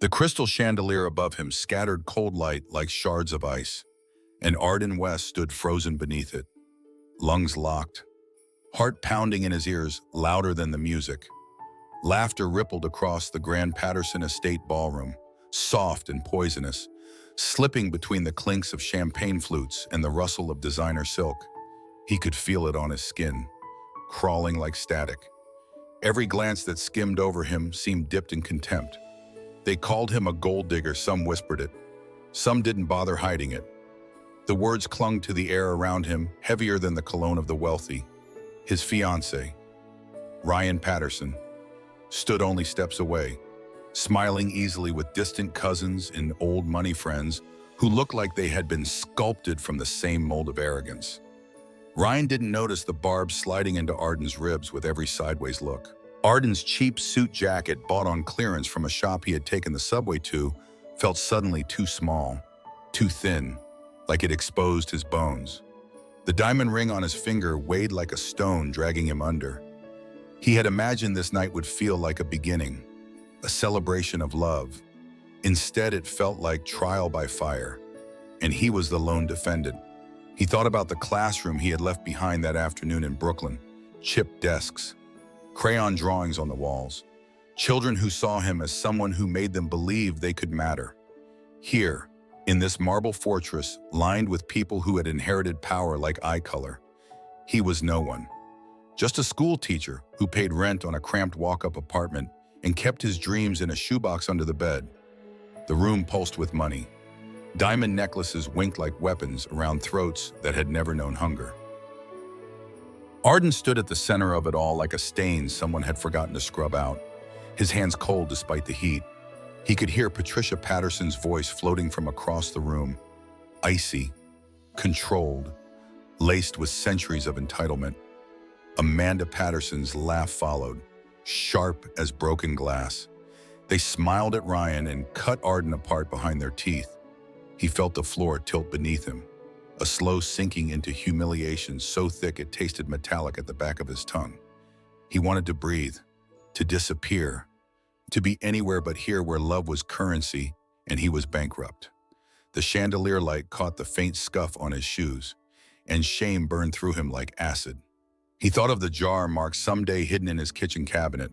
The crystal chandelier above him scattered cold light like shards of ice, and Arden West stood frozen beneath it, lungs locked, heart pounding in his ears louder than the music. Laughter rippled across the grand Patterson estate ballroom, soft and poisonous, slipping between the clinks of champagne flutes and the rustle of designer silk. He could feel it on his skin, crawling like static. Every glance that skimmed over him seemed dipped in contempt. They called him a gold digger, some whispered it. Some didn't bother hiding it. The words clung to the air around him, heavier than the cologne of the wealthy. His fiancée, Ryan Patterson, stood only steps away, smiling easily with distant cousins and old money friends who looked like they had been sculpted from the same mold of arrogance. Ryan didn't notice the barbs sliding into Arden's ribs with every sideways look. Arden's cheap suit jacket, bought on clearance from a shop he had taken the subway to, felt suddenly too small, too thin, like it exposed his bones. The diamond ring on his finger weighed like a stone, dragging him under. He had imagined this night would feel like a beginning, a celebration of love. Instead, it felt like trial by fire, and he was the lone defendant. He thought about the classroom he had left behind that afternoon in Brooklyn, chipped desks, crayon drawings on the walls, children who saw him as someone who made them believe they could matter. Here, in this marble fortress lined with people who had inherited power like eye color, he was no one. Just a school teacher who paid rent on a cramped walk-up apartment and kept his dreams in a shoebox under the bed. The room pulsed with money. Diamond necklaces winked like weapons around throats that had never known hunger. Arden stood at the center of it all like a stain someone had forgotten to scrub out, his hands cold despite the heat. He could hear Patricia Patterson's voice floating from across the room, icy, controlled, laced with centuries of entitlement. Amanda Patterson's laugh followed, sharp as broken glass. They smiled at Ryan and cut Arden apart behind their teeth. He felt the floor tilt beneath him, a slow sinking into humiliation so thick it tasted metallic at the back of his tongue. He wanted to breathe, to disappear, to be anywhere but here where love was currency and he was bankrupt. The chandelier light caught the faint scuff on his shoes, and shame burned through him like acid. He thought of the jar marked someday hidden in his kitchen cabinet,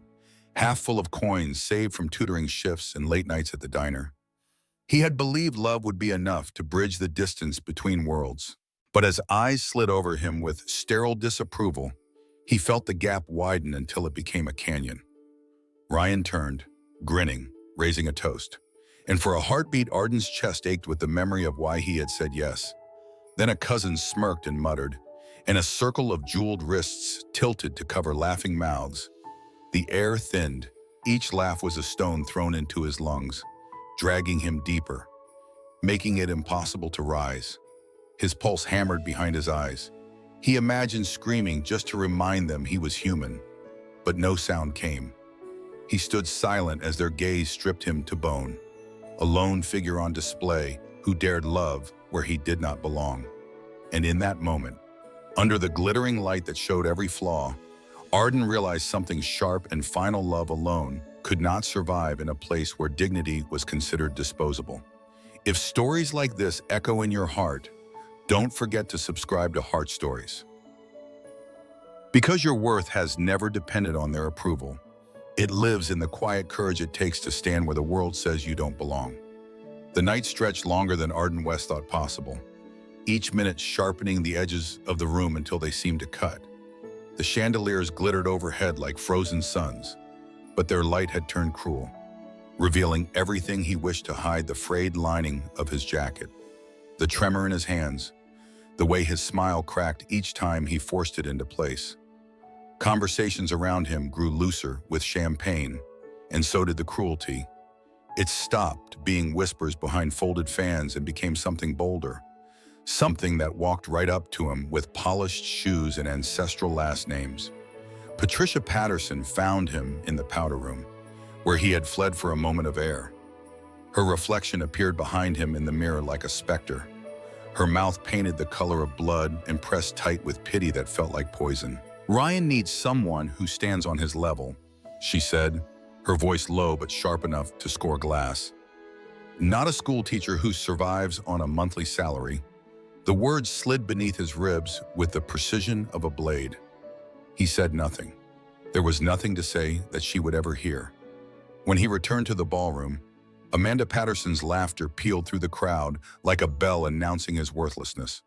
half full of coins saved from tutoring shifts and late nights at the diner. He had believed love would be enough to bridge the distance between worlds. But as eyes slid over him with sterile disapproval, he felt the gap widen until it became a canyon. Ryan turned, grinning, raising a toast. And for a heartbeat, Arden's chest ached with the memory of why he had said yes. Then a cousin smirked and muttered, and a circle of jeweled wrists tilted to cover laughing mouths. The air thinned. Each laugh was a stone thrown into his lungs, dragging him deeper, making it impossible to rise. His pulse hammered behind his eyes. He imagined screaming just to remind them he was human, but no sound came. He stood silent as their gaze stripped him to bone, a lone figure on display who dared love where he did not belong. And in that moment, under the glittering light that showed every flaw, Arden realized something sharp and final: love alone could not survive in a place where dignity was considered disposable. If stories like this echo in your heart, don't forget to subscribe to Heart Stories. Because your worth has never depended on their approval, it lives in the quiet courage it takes to stand where the world says you don't belong. The night stretched longer than Arden West thought possible, each minute sharpening the edges of the room until they seemed to cut. The chandeliers glittered overhead like frozen suns, but their light had turned cruel, revealing everything he wished to hide: the frayed lining of his jacket, the tremor in his hands, the way his smile cracked each time he forced it into place. Conversations around him grew looser with champagne, and so did the cruelty. It stopped being whispers behind folded fans and became something bolder, something that walked right up to him with polished shoes and ancestral last names. Patricia Patterson found him in the powder room, where he had fled for a moment of air. Her reflection appeared behind him in the mirror like a specter, her mouth painted the color of blood and pressed tight with pity that felt like poison. "Ryan needs someone who stands on his level," she said, her voice low but sharp enough to score glass. Not a school teacher who survives on a monthly salary. The words slid beneath his ribs with the precision of a blade. He said nothing. There was nothing to say that she would ever hear. When he returned to the ballroom, Amanda Patterson's laughter pealed through the crowd like a bell announcing his worthlessness.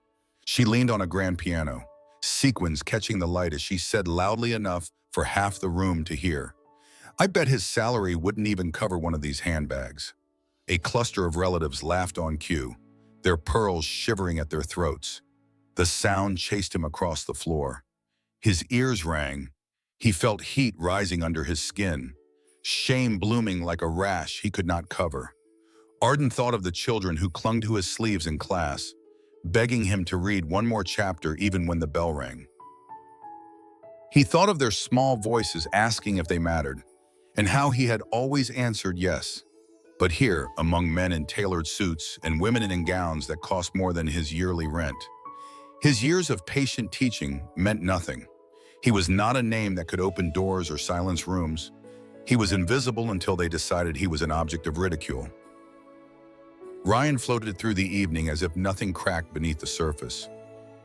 She leaned on a grand piano, sequins catching the light as she said loudly enough for half the room to hear, "I bet his salary wouldn't even cover one of these handbags." A cluster of relatives laughed on cue, their pearls shivering at their throats. The sound chased him across the floor. His ears rang. He felt heat rising under his skin, shame blooming like a rash he could not cover. Arden thought of the children who clung to his sleeves in class, begging him to read one more chapter even when the bell rang. He thought of their small voices asking if they mattered, and how he had always answered yes. But here, among men in tailored suits and women in gowns that cost more than his yearly rent, his years of patient teaching meant nothing. He was not a name that could open doors or silence rooms. He was invisible until they decided he was an object of ridicule. Ryan floated through the evening as if nothing cracked beneath the surface.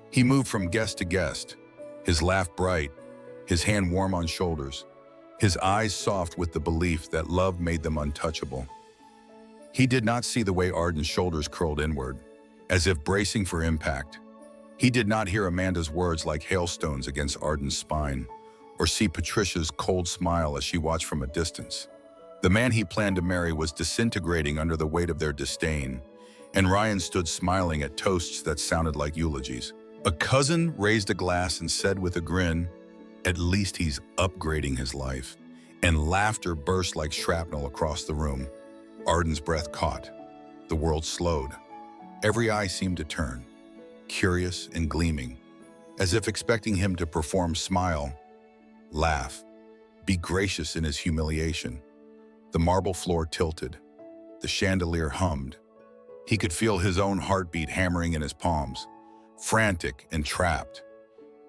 He moved from guest to guest, his laugh bright, his hand warm on shoulders, his eyes soft with the belief that love made them untouchable. He did not see the way Arden's shoulders curled inward, as if bracing for impact. He did not hear Amanda's words like hailstones against Arden's spine, or see Patricia's cold smile as she watched from a distance. The man he planned to marry was disintegrating under the weight of their disdain, and Ryan stood smiling at toasts that sounded like eulogies. A cousin raised a glass and said with a grin, "At least he's upgrading his life," and laughter burst like shrapnel across the room. Arden's breath caught. The world slowed. Every eye seemed to turn, curious and gleaming, as if expecting him to perform smile, laugh, be gracious in his humiliation. The marble floor tilted. The chandelier hummed. He could feel his own heartbeat hammering in his palms, frantic and trapped.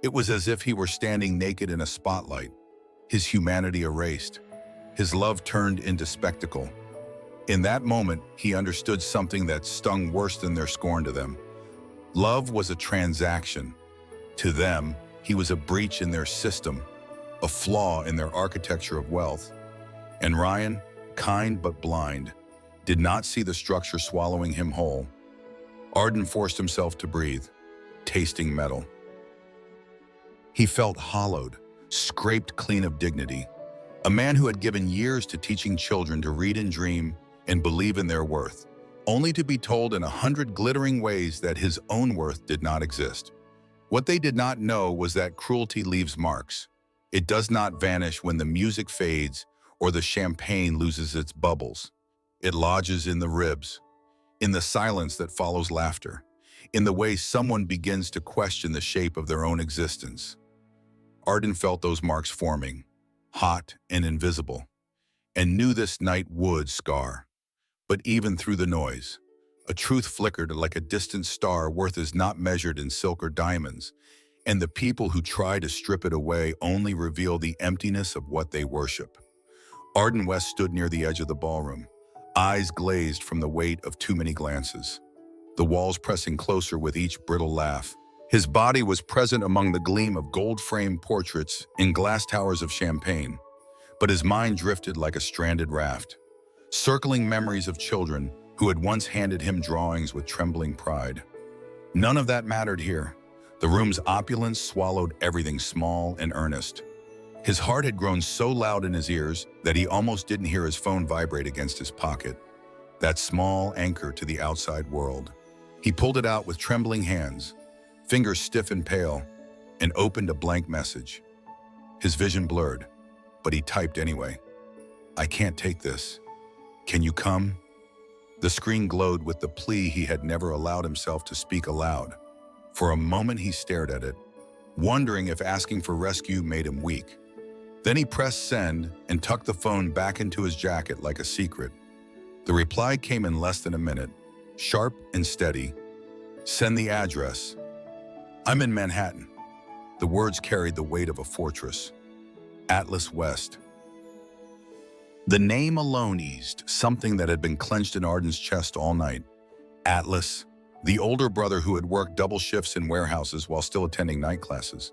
It was as if he were standing naked in a spotlight, his humanity erased, his love turned into spectacle. In that moment, he understood something that stung worse than their scorn to them. Love was a transaction. To them, he was a breach in their system, a flaw in their architecture of wealth. And Ryan, kind but blind, did not see the structure swallowing him whole. Arden forced himself to breathe, tasting metal. He felt hollowed, scraped clean of dignity. A man who had given years to teaching children to read and dream and believe in their worth, only to be told in 100 glittering ways that his own worth did not exist. What they did not know was that cruelty leaves marks. It does not vanish when the music fades or the champagne loses its bubbles. It lodges in the ribs, in the silence that follows laughter, in the way someone begins to question the shape of their own existence. Arden felt those marks forming, hot and invisible, and knew this night would scar. But even through the noise, a truth flickered like a distant star worth is not measured in silk or diamonds, and the people who try to strip it away only reveal the emptiness of what they worship. Arden West stood near the edge of the ballroom, eyes glazed from the weight of too many glances, the walls pressing closer with each brittle laugh. His body was present among the gleam of gold-framed portraits in glass towers of champagne, but his mind drifted like a stranded raft, circling memories of children who had once handed him drawings with trembling pride. None of that mattered here. The room's opulence swallowed everything small and earnest. His heart had grown so loud in his ears that he almost didn't hear his phone vibrate against his pocket, that small anchor to the outside world. He pulled it out with trembling hands, fingers stiff and pale, and opened a blank message. His vision blurred, but he typed anyway. "I can't take this. Can you come?" The screen glowed with the plea he had never allowed himself to speak aloud. For a moment he stared at it, wondering if asking for rescue made him weak. Then he pressed send and tucked the phone back into his jacket like a secret. The reply came in less than a minute, sharp and steady. "Send the address. I'm in Manhattan." The words carried the weight of a fortress. Atlas West. The name alone eased something that had been clenched in Arden's chest all night. Atlas, the older brother who had worked double shifts in warehouses while still attending night classes,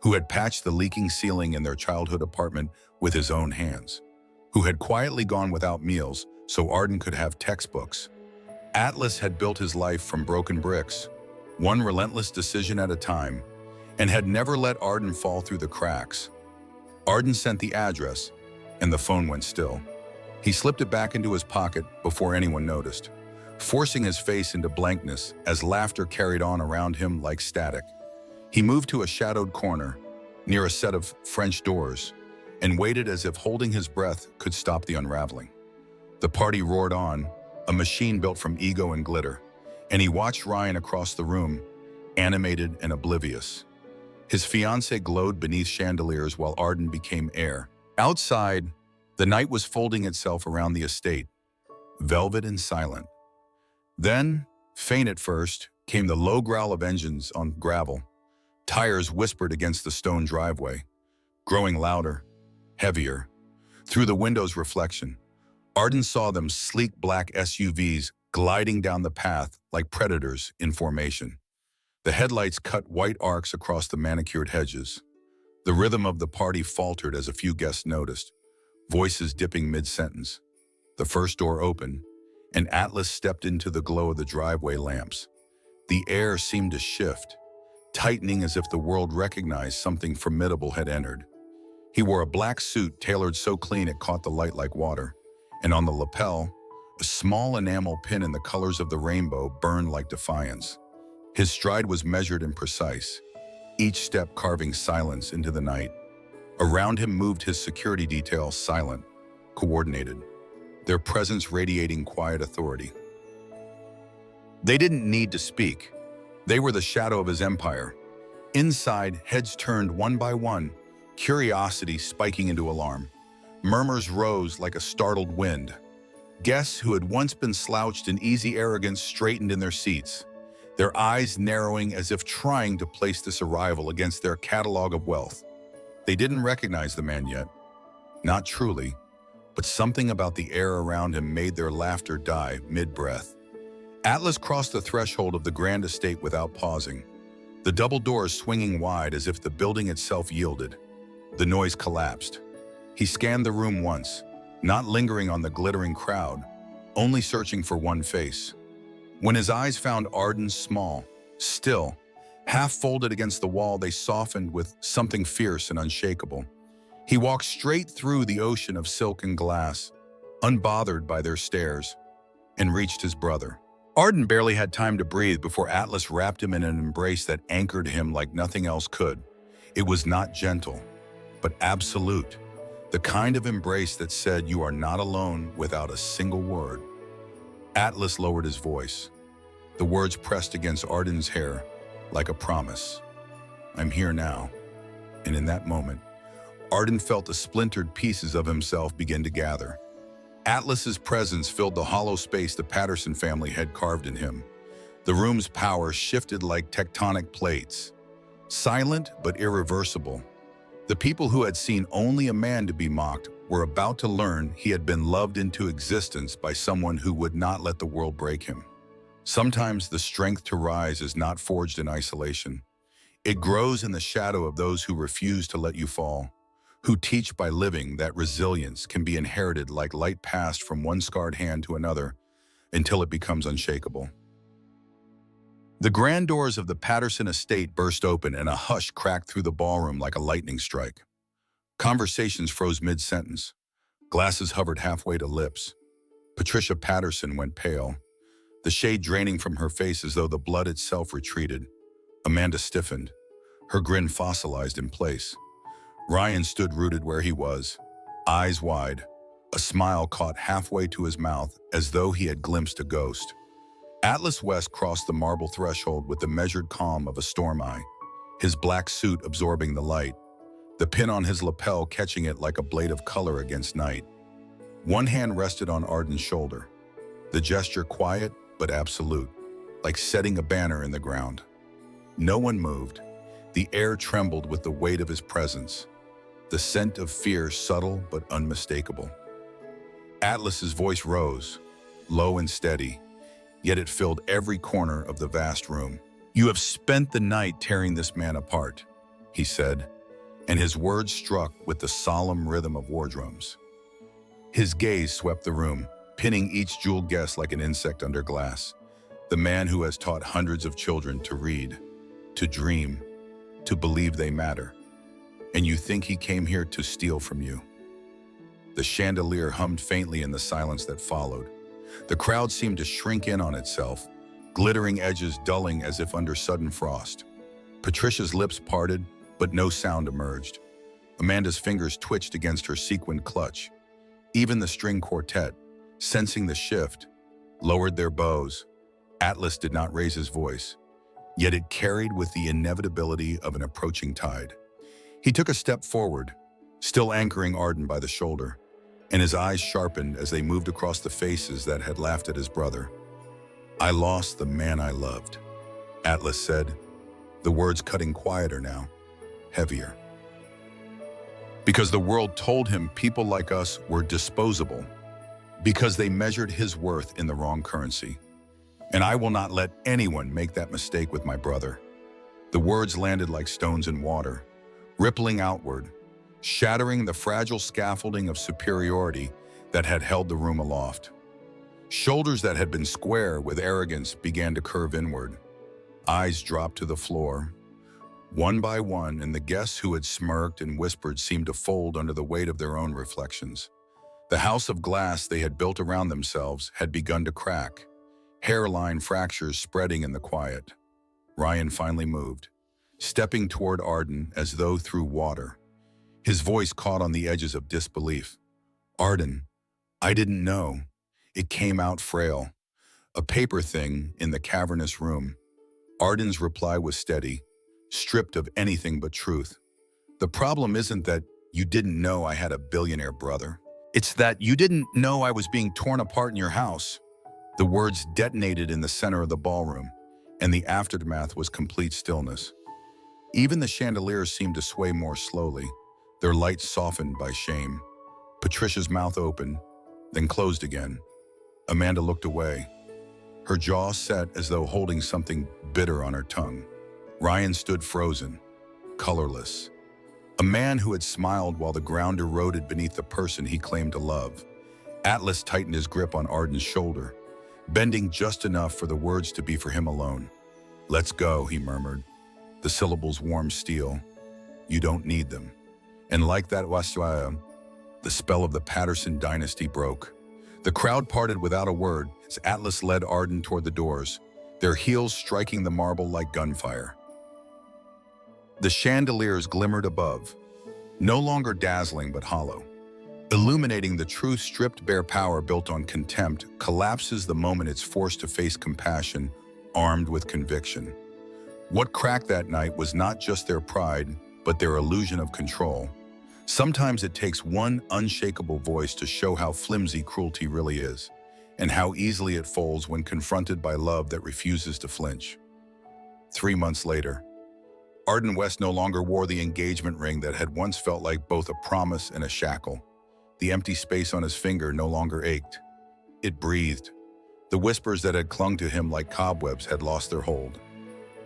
who had patched the leaking ceiling in their childhood apartment with his own hands, who had quietly gone without meals so Arden could have textbooks. Atlas had built his life from broken bricks, one relentless decision at a time, and had never let Arden fall through the cracks. Arden sent the address, and the phone went still. He slipped it back into his pocket before anyone noticed, forcing his face into blankness as laughter carried on around him like static. He moved to a shadowed corner, near a set of French doors, and waited as if holding his breath could stop the unraveling. The party roared on, a machine built from ego and glitter, and he watched Ryan across the room, animated and oblivious. His fiancée glowed beneath chandeliers while Arden became air. Outside, the night was folding itself around the estate, velvet and silent. Then, faint at first, came the low growl of engines on gravel. Tires whispered against the stone driveway, growing louder, heavier. Through the window's reflection, Arden saw them sleek black SUVs gliding down the path like predators in formation. The headlights cut white arcs across the manicured hedges. The rhythm of the party faltered as a few guests noticed, voices dipping mid-sentence. The first door opened, and Atlas stepped into the glow of the driveway lamps. The air seemed to shift, tightening as if the world recognized something formidable had entered. He wore a black suit tailored so clean it caught the light like water, and on the lapel, a small enamel pin in the colors of the rainbow burned like defiance. His stride was measured and precise, each step carving silence into the night. Around him moved his security detail, silent, coordinated, their presence radiating quiet authority. They didn't need to speak. They were the shadow of his empire. Inside, heads turned one by one, curiosity spiking into alarm. Murmurs rose like a startled wind. Guests who had once been slouched in easy arrogance straightened in their seats, their eyes narrowing as if trying to place this arrival against their catalog of wealth. They didn't recognize the man yet. Not truly, but something about the air around him made their laughter die mid-breath. Atlas crossed the threshold of the grand estate without pausing, the double doors swinging wide as if the building itself yielded. The noise collapsed. He scanned the room once, not lingering on the glittering crowd, only searching for one face. When his eyes found Arden's small, still, half folded against the wall, they softened with something fierce and unshakable. He walked straight through the ocean of silk and glass, unbothered by their stares, and reached his brother. Arden barely had time to breathe before Atlas wrapped him in an embrace that anchored him like nothing else could. It was not gentle, but absolute, the kind of embrace that said you are not alone without a single word. Atlas lowered his voice. The words pressed against Arden's hair like a promise. I'm here now. And in that moment, Arden felt the splintered pieces of himself begin to gather. Atlas's presence filled the hollow space the Patterson family had carved in him. The room's power shifted like tectonic plates, silent but irreversible. The people who had seen only a man to be mocked were about to learn he had been loved into existence by someone who would not let the world break him. Sometimes the strength to rise is not forged in isolation. It grows in the shadow of those who refuse to let you fall, who teach by living that resilience can be inherited like light passed from one scarred hand to another until it becomes unshakable. The grand doors of the Patterson estate burst open and a hush cracked through the ballroom like a lightning strike. Conversations froze mid-sentence. Glasses hovered halfway to lips. Patricia Patterson went pale, the shade draining from her face as though the blood itself retreated. Amanda stiffened, her grin fossilized in place. Ryan stood rooted where he was, eyes wide, a smile caught halfway to his mouth as though he had glimpsed a ghost. Atlas West crossed the marble threshold with the measured calm of a storm eye, his black suit absorbing the light, the pin on his lapel catching it like a blade of color against night. One hand rested on Arden's shoulder, the gesture quiet but absolute, like setting a banner in the ground. No one moved. The air trembled with the weight of his presence, the scent of fear subtle but unmistakable. Atlas's voice rose, low and steady, yet it filled every corner of the vast room. "You have spent the night tearing this man apart," he said, and his words struck with the solemn rhythm of war drums. His gaze swept the room, pinning each jeweled guest like an insect under glass. The man who has taught hundreds of children to read, to dream, to believe they matter. And you think he came here to steal from you? The chandelier hummed faintly in the silence that followed. The crowd seemed to shrink in on itself, glittering edges dulling as if under sudden frost. Patricia's lips parted, but no sound emerged. Amanda's fingers twitched against her sequined clutch. Even the string quartet, sensing the shift, lowered their bows. Atlas did not raise his voice, yet it carried with the inevitability of an approaching tide. He took a step forward, still anchoring Arden by the shoulder, and his eyes sharpened as they moved across the faces that had laughed at his brother. "I lost the man I loved," Atlas said, the words cutting quieter now, heavier. Because the world told him people like us were disposable, because they measured his worth in the wrong currency. And I will not let anyone make that mistake with my brother. The words landed like stones in water, rippling outward, shattering the fragile scaffolding of superiority that had held the room aloft. Shoulders that had been square with arrogance began to curve inward. Eyes dropped to the floor, one by one, and the guests who had smirked and whispered seemed to fold under the weight of their own reflections. The house of glass they had built around themselves had begun to crack, hairline fractures spreading in the quiet. Ryan finally moved, stepping toward Arden as though through water. His voice caught on the edges of disbelief. "Arden, I didn't know." It came out frail, a paper thing in the cavernous room. Arden's reply was steady, stripped of anything but truth. "The problem isn't that you didn't know I had a billionaire brother. It's that you didn't know I was being torn apart in your house." The words detonated in the center of the ballroom, and the aftermath was complete stillness. Even the chandeliers seemed to sway more slowly, their lights softened by shame. Patricia's mouth opened, then closed again. Amanda looked away, her jaw set as though holding something bitter on her tongue. Ryan stood frozen, colorless. A man who had smiled while the ground eroded beneath the person he claimed to love. Atlas tightened his grip on Arden's shoulder, bending just enough for the words to be for him alone. "Let's go," he murmured, the syllables warm steel. "You don't need them." And like that waswaya, the spell of the Patterson dynasty broke. The crowd parted without a word as Atlas led Arden toward the doors, their heels striking the marble like gunfire. The chandeliers glimmered above, no longer dazzling but hollow. Illuminating the true stripped bare power built on contempt collapses the moment it's forced to face compassion, armed with conviction. What cracked that night was not just their pride, but their illusion of control. Sometimes it takes one unshakable voice to show how flimsy cruelty really is, and how easily it folds when confronted by love that refuses to flinch. 3 months later, Arden West no longer wore the engagement ring that had once felt like both a promise and a shackle. The empty space on his finger no longer ached. It breathed. The whispers that had clung to him like cobwebs had lost their hold.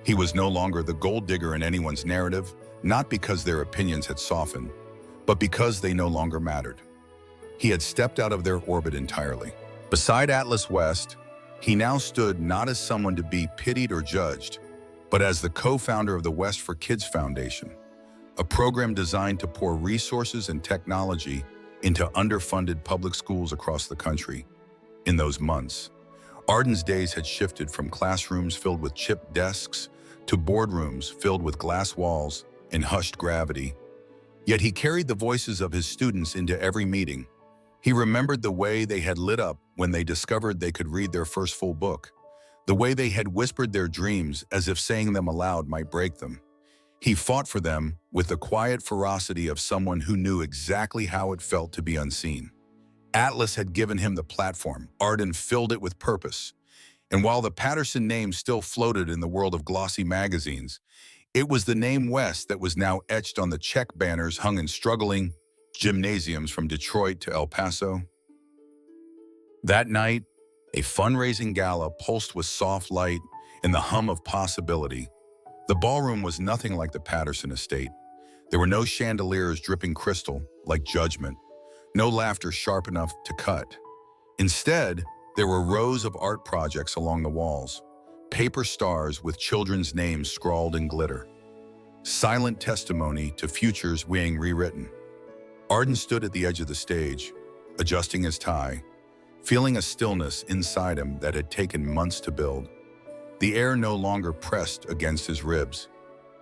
He was no longer the gold digger in anyone's narrative, not because their opinions had softened, but because they no longer mattered. He had stepped out of their orbit entirely. Beside Atlas West, he now stood not as someone to be pitied or judged, but as the co-founder of the West for Kids Foundation, a program designed to pour resources and technology into underfunded public schools across the country. In those months, Arden's days had shifted from classrooms filled with chipped desks to boardrooms filled with glass walls and hushed gravity. Yet he carried the voices of his students into every meeting. He remembered the way they had lit up when they discovered they could read their first full book, the way they had whispered their dreams as if saying them aloud might break them. He fought for them with the quiet ferocity of someone who knew exactly how it felt to be unseen. Atlas had given him the platform. Arden filled it with purpose. And while the Patterson name still floated in the world of glossy magazines, it was the name West that was now etched on the check banners hung in struggling gymnasiums from Detroit to El Paso. That night, a fundraising gala pulsed with soft light and the hum of possibility. The ballroom was nothing like the Patterson estate. There were no chandeliers dripping crystal like judgment, no laughter sharp enough to cut. Instead, there were rows of art projects along the walls, paper stars with children's names scrawled in glitter, silent testimony to futures being rewritten. Arden stood at the edge of the stage, adjusting his tie, feeling a stillness inside him that had taken months to build. The air no longer pressed against his ribs.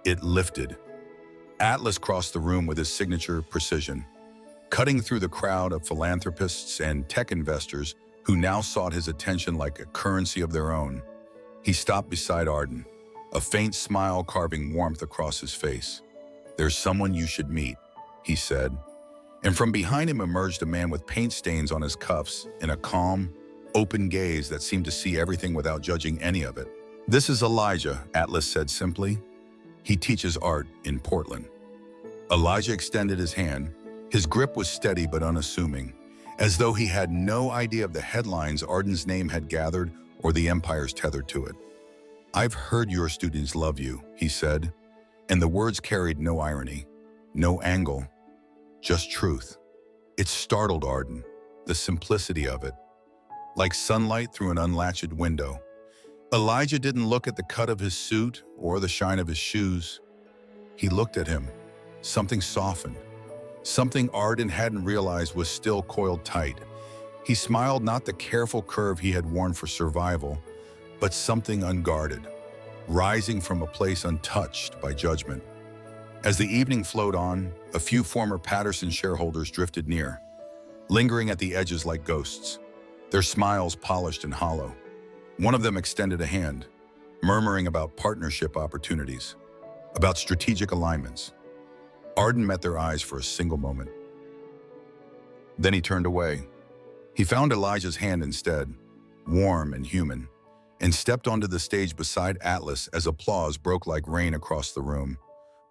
It lifted. Atlas crossed the room with his signature precision, cutting through the crowd of philanthropists and tech investors who now sought his attention like a currency of their own. He stopped beside Arden, a faint smile carving warmth across his face. "There's someone you should meet," he said. And from behind him emerged a man with paint stains on his cuffs in a calm, open gaze that seemed to see everything without judging any of it. "This is Elijah," Atlas said simply. "He teaches art in Portland." Elijah extended his hand. His grip was steady but unassuming, as though he had no idea of the headlines Arden's name had gathered or the empires tethered to it. "I've heard your students love you," he said, and the words carried no irony, no angle, just truth. It startled Arden, the simplicity of it, like sunlight through an unlatched window. Elijah didn't look at the cut of his suit or the shine of his shoes. He looked at him. Something softened. Something Arden hadn't realized was still coiled tight. He smiled, not the careful curve he had worn for survival, but something unguarded, rising from a place untouched by judgment. As the evening flowed on, a few former Patterson shareholders drifted near, lingering at the edges like ghosts, their smiles polished and hollow. One of them extended a hand, murmuring about partnership opportunities, about strategic alignments. Arden met their eyes for a single moment. Then he turned away. He found Elijah's hand instead, warm and human, and stepped onto the stage beside Atlas as applause broke like rain across the room.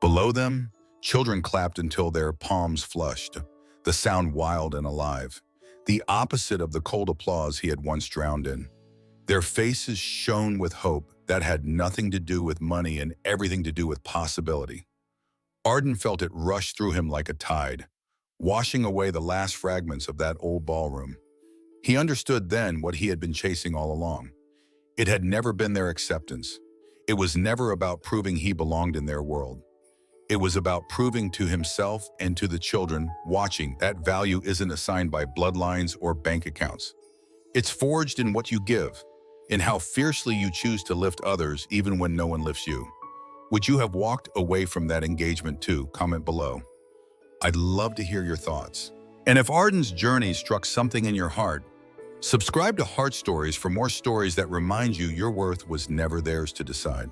Below them, children clapped until their palms flushed, the sound wild and alive, the opposite of the cold applause he had once drowned in. Their faces shone with hope that had nothing to do with money and everything to do with possibility. Arden felt it rush through him like a tide, washing away the last fragments of that old ballroom. He understood then what he had been chasing all along. It had never been their acceptance. It was never about proving he belonged in their world. It was about proving to himself and to the children watching that value isn't assigned by bloodlines or bank accounts. It's forged in what you give, in how fiercely you choose to lift others even when no one lifts you. Would you have walked away from that engagement too? Comment below. I'd love to hear your thoughts. And if Arden's journey struck something in your heart, subscribe to Heart Stories for more stories that remind you your worth was never theirs to decide.